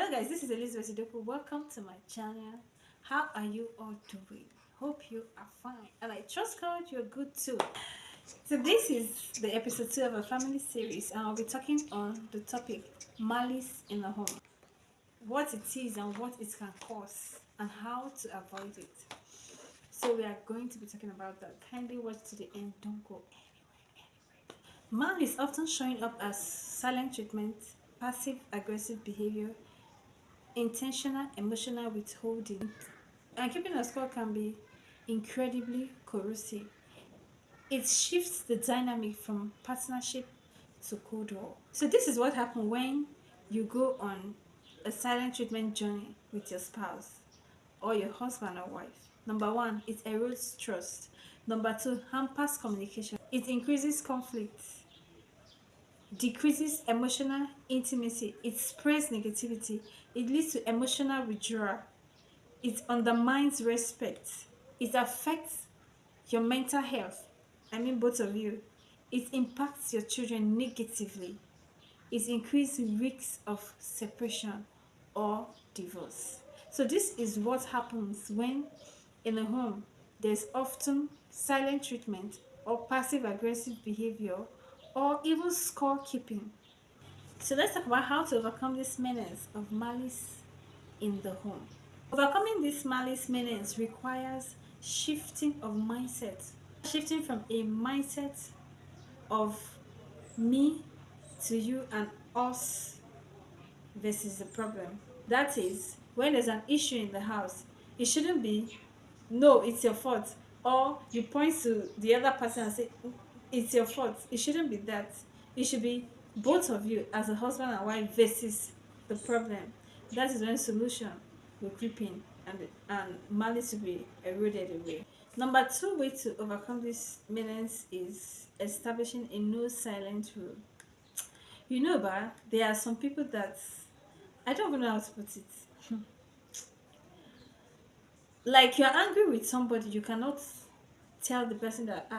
Hello guys, this is Elizabeth Idoko. Welcome to my channel. How are you all doing? Hope you are fine. And I trust God you're good too. So this is the episode 2 of a family series and I'll be talking on the topic malice in the home. What it is and what it can cause and how to avoid it. So we are going to be talking about that. Kindly watch to the end. Don't go anywhere. Malice is often showing up as silent treatment, passive aggressive behavior, intentional emotional withholding, and keeping a score can be incredibly corrosive. It shifts the dynamic from partnership to Cold War. So this is what happens when you go on a silent treatment journey with your spouse or your husband or wife. Number one, it erodes trust. Number two, hampers communication. It increases conflict, decreases emotional intimacy. It spreads negativity. It leads to emotional withdrawal. It undermines respect. It affects your mental health. I mean, both of you. It impacts your children negatively. It increases risks of separation or divorce. So, this is what happens when in a home there's often silent treatment or passive aggressive behavior or even scorekeeping. So, let's talk about how to overcome this menace of malice in the home. Overcoming this malice menace requires shifting of mindset, shifting from a mindset of me to you and us versus the problem. That is, when there's an issue in the house, it shouldn't be, no, it's your fault, or you point to the other person and say, it's your fault. It shouldn't be that. It should be both of you as a husband and wife versus the problem. That is when solution will creep in and malice will be eroded away. Number two way to overcome this menace is establishing a no silent rule. You know, but there are some people that I don't even know how to put it. Like you're angry with somebody, you cannot tell the person that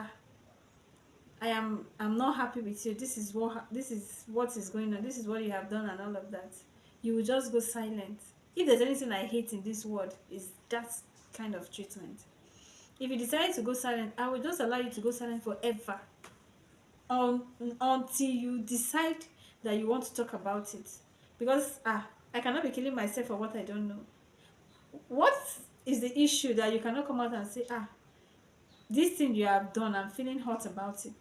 I'm not happy with you. This is what is going on. This is what you have done and all of that. You will just go silent. If there's anything I hate in this world, is that kind of treatment. If you decide to go silent, I will just allow you to go silent forever. Until you decide that you want to talk about it. Because I cannot be killing myself for what I don't know. What is the issue that you cannot come out and say, this thing you have done, I'm feeling hot about it.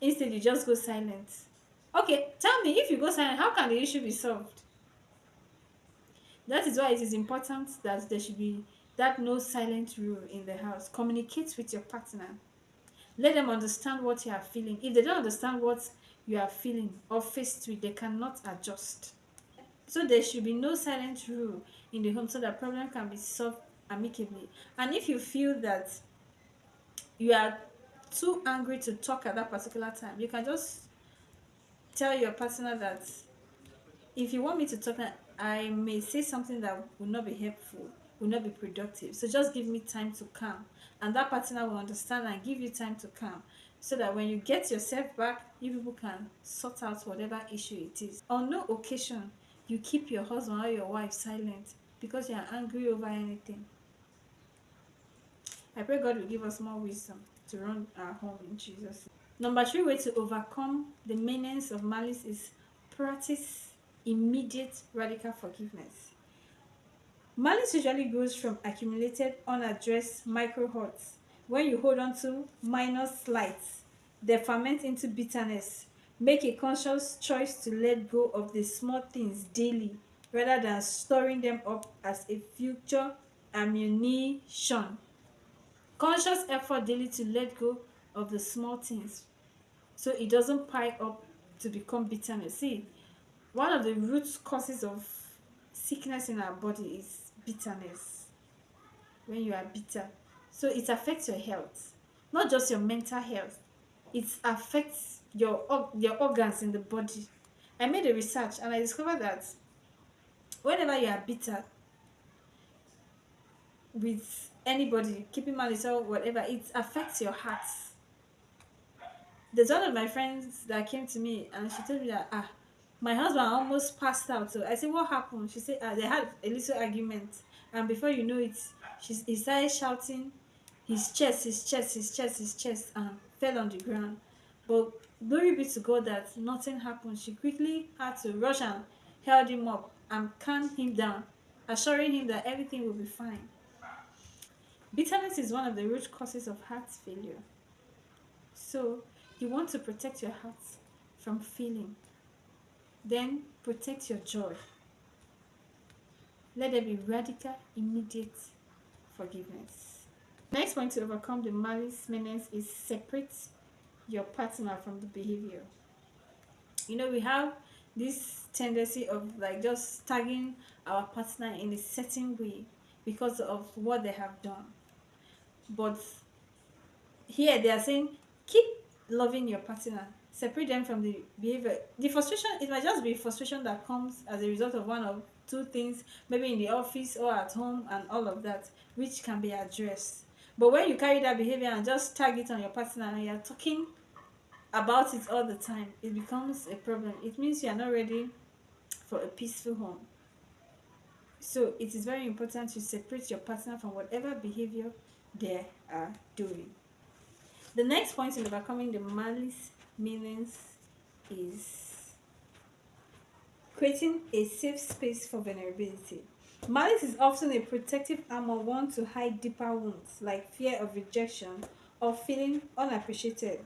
Instead, you just go silent. Okay, tell me, if you go silent, how can the issue be solved? That is why it is important that there should be that no silent rule in the house. Communicate with your partner. Let them understand what you are feeling. If they don't understand what you are feeling or faced with, they cannot adjust. So there should be no silent rule in the home so that problem can be solved amicably. And if you feel that you are too angry to talk at that particular time, you can just tell your partner that if you want me to talk, I may say something that will not be helpful, will not be productive. So just give me time to calm. And that partner will understand and give you time to calm. So that when you get yourself back, you people can sort out whatever issue it is. On no occasion, you keep your husband or your wife silent because you are angry over anything. I pray God will give us more wisdom to run our home in Jesus. Number 3 way to overcome the menace of malice is practice immediate radical forgiveness. Malice usually grows from accumulated unaddressed micro hurts. When you hold on to minor slights, they ferment into bitterness. Make a conscious choice to let go of the small things daily rather than storing them up as a future ammunition. Conscious effort daily to let go of the small things so it doesn't pile up to become bitterness. See, one of the root causes of sickness in our body is bitterness. When you are bitter, so it affects your health, not just your mental health. It affects your organs in the body. I made a research and I discovered that whenever you are bitter with anybody, keeping malice or whatever, it affects your heart. There's one of my friends that came to me and she told me that My husband almost passed out. So I said, "What happened?" She said, "They had a little argument, and before you know it, he started shouting his chest, his chest, his chest, his chest, and fell on the ground." But glory be to God that nothing happened. She quickly had to rush and held him up and calm him down, assuring him that everything will be fine. Bitterness is one of the root causes of heart failure. So you want to protect your heart from feeling. Then protect your joy. Let there be radical, immediate forgiveness. Next point to overcome the malice menace is separate your partner from the behavior. We have this tendency of like just tagging our partner in a certain way because of what they have done. But here they are saying keep loving your partner, separate them from the behavior. The frustration, it might just be frustration that comes as a result of one of two things, maybe in the office or at home and all of that, which can be addressed. But when you carry that behavior and just tag it on your partner and you're talking about it all the time, it becomes a problem. It means you are not ready for a peaceful home. So it is very important to separate your partner from whatever behavior they are doing. The next point in overcoming the malice meanings is creating a safe space for vulnerability. Malice is often a protective armor worn to hide deeper wounds like fear of rejection or feeling unappreciated.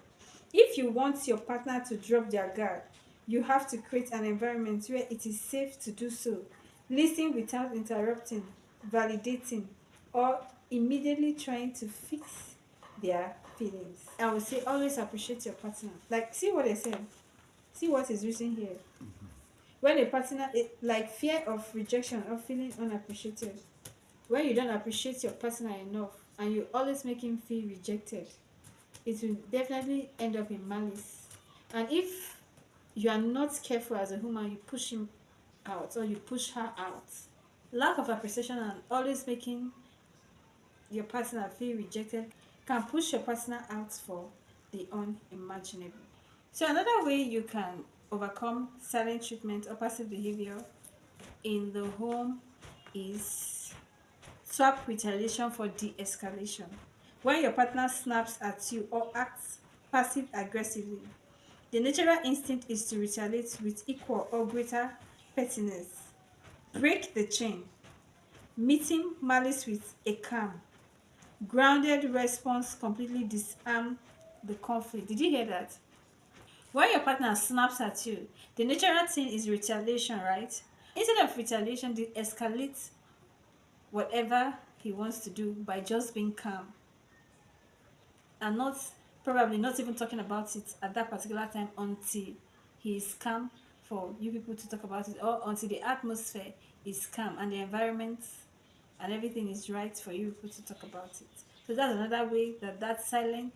If you want your partner to drop their guard, you have to create an environment where it is safe to do so. Listen without interrupting, validating, or immediately trying to fix their feelings. I would say always appreciate your partner. Like, see what I said. See what is written here. When a partner, like fear of rejection or feeling unappreciated, when you don't appreciate your partner enough and you always make him feel rejected, it will definitely end up in malice. And if you are not careful as a woman, you push him out or you push her out. Lack of appreciation and always making your partner feel rejected can push your partner out for the unimaginable. So another way you can overcome silent treatment or passive behavior in the home is swap retaliation for de-escalation. When your partner snaps at you or acts passive aggressively, the natural instinct is to retaliate with equal or greater pettiness. Break the chain, meeting malice with a calm, grounded response completely disarm the conflict. Did you hear that? When your partner snaps at you, the natural thing is retaliation, right? Instead of retaliation, they escalate whatever he wants to do by just being calm and not probably not even talking about it at that particular time until he is calm for you people to talk about it, or until the atmosphere is calm and the environment and everything is right for you people to talk about it. So that's another way that that silent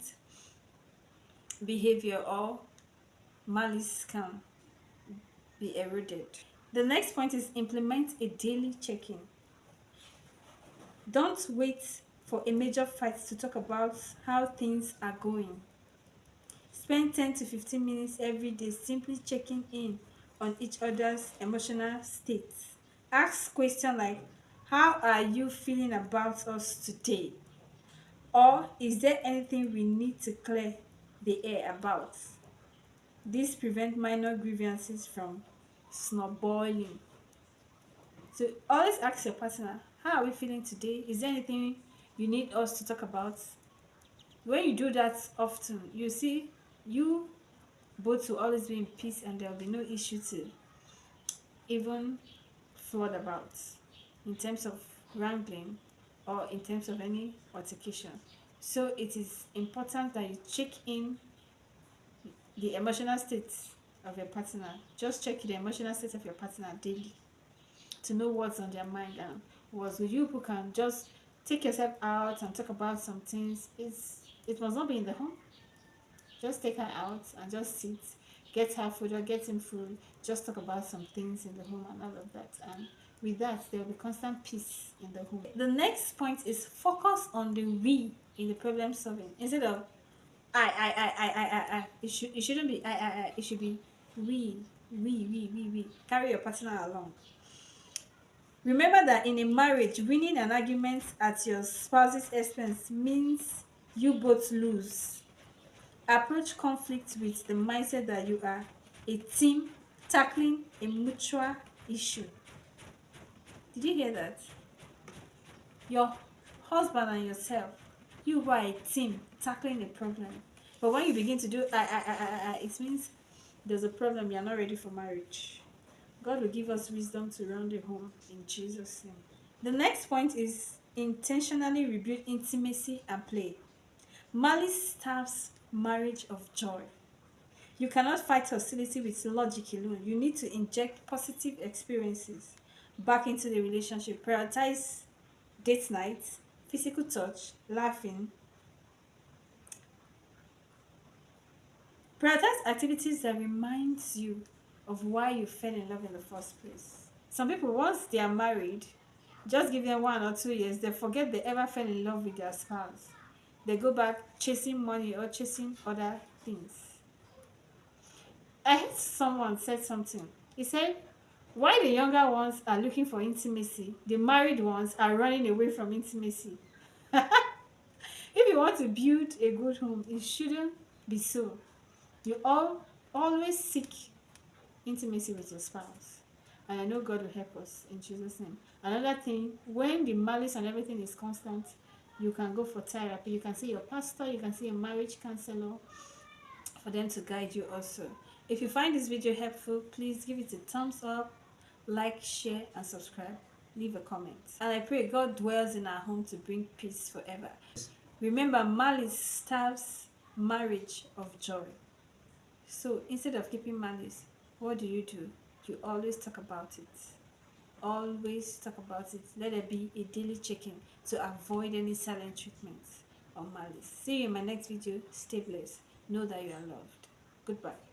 behavior or malice can be eroded. The next point is implement a daily check-in. Don't wait for a major fight to talk about how things are going. Spend 10 to 15 minutes every day simply checking in on each other's emotional states. Ask questions like, how are you feeling about us today? Or is there anything we need to clear the air about? This prevents minor grievances from snowballing. So always ask your partner, how are we feeling today? Is there anything you need us to talk about? When you do that often, you see you both will always be in peace and there will be no issue to even flood about in terms of wrangling or in terms of any altercation. So it is important that you check in the emotional state of your partner. Just check the emotional state of your partner daily to know what's on their mind and what you who can just take yourself out and talk about some things. It must not be in the home. Just take her out and just sit, get her food or get him food, just talk about some things in the home and all of that. And with that, there will be constant peace in the home. The next point is focus on the we in the problem solving instead of I. It shouldn't be I. It should be we. We. Carry your partner along. Remember that in a marriage, winning an argument at your spouse's expense means you both lose. Approach conflict with the mindset that you are a team tackling a mutual issue. Did you hear that? Your husband and yourself, you are a team tackling a problem. But when you begin to do it means there's a problem. You're not ready for marriage. God will give us wisdom to run the home in Jesus' name. The next point is intentionally rebuild intimacy and play. Malice starves marriage of joy. You cannot fight hostility with logic alone. You need to inject positive experiences back into the relationship. Prioritize date nights, physical touch, laughing. Prioritize activities that reminds you of why you fell in love in the first place. Some people, once they are married, just give them 1 or 2 years, they forget they ever fell in love with their spouse. They go back chasing money or chasing other things. I heard someone said something. He said, why the younger ones are looking for intimacy, the married ones are running away from intimacy. If you want to build a good home, it shouldn't be so. You always seek intimacy with your spouse. And I know God will help us in Jesus' name. Another thing, when the malice and everything is constant, you can go for therapy. You can see your pastor, you can see a marriage counselor for them to guide you also. If you find this video helpful, please give it a thumbs up, like, share, and subscribe. Leave a comment. And I pray God dwells in our home to bring peace forever. Remember, malice starves marriage of joy. So instead of keeping malice, what do? You always talk about it. Always talk about it. Let it be a daily checking to avoid any silent treatment of malice. See you in my next video. Stay blessed. Know that you are loved. Goodbye.